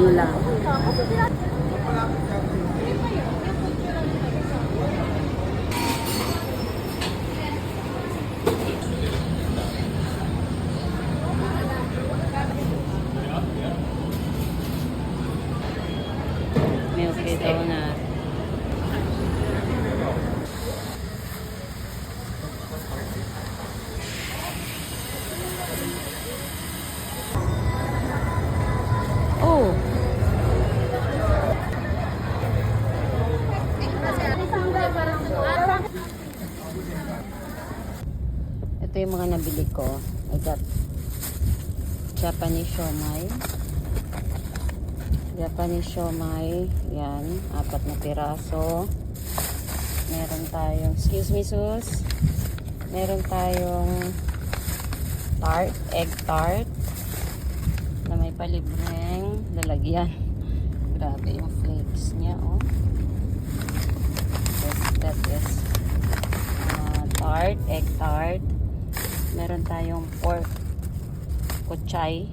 nila. Milky donut. Oh! Ito yung mga nabili ko. I got Japanese siomai. Japanese siomai. Yan. 4 na piraso. Meron tayong, excuse me sus. Meron tayong tart, egg tart. Na may palibreng lalagyan. Grabe yung flakes niya, oh. That is tart, egg tart. Meron tayong pork kuchay.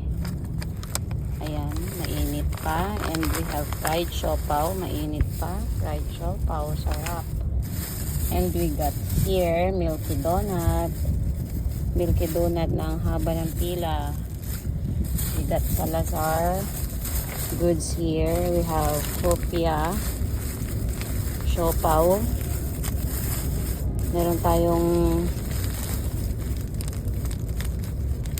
Ayan, mainit pa. And we have fried siopaw, mainit pa. Fried siopaw, sarap. And we got here milky donut. Milky donut na ang haba ng pila. We got Salazar goods here. We have Popia, siopaw. Meron tayong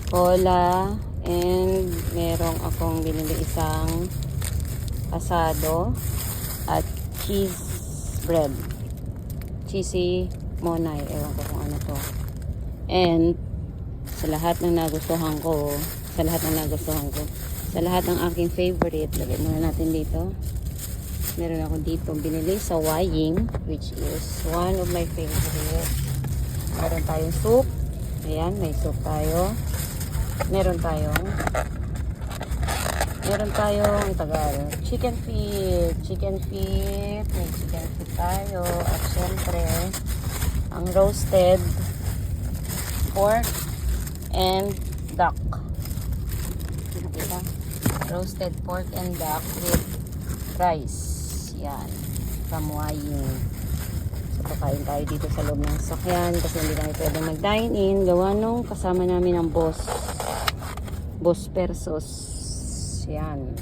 cola, and merong akong binili isang asado at cheese bread. Cheesy monay, ewan ko kung ano to. And sa lahat ng nagustuhan ko, sa lahat ng aking favorite, lagay muna natin dito. Meron ako dito binili sa Waying, which is one of my favorite. Meron tayong soup. Ayan, may soup tayo. Meron tayong chicken feet. May chicken feet tayo. At syempre, ang roasted pork and duck. Nakita? Roasted pork and duck with rice. Yan. From Waying. So, kakain tayo dito sa loob ng sasakyan kasi hindi kami pwedeng mag-dine-in. Gawa nung kasama namin ang boss. Boss Persos. Yan.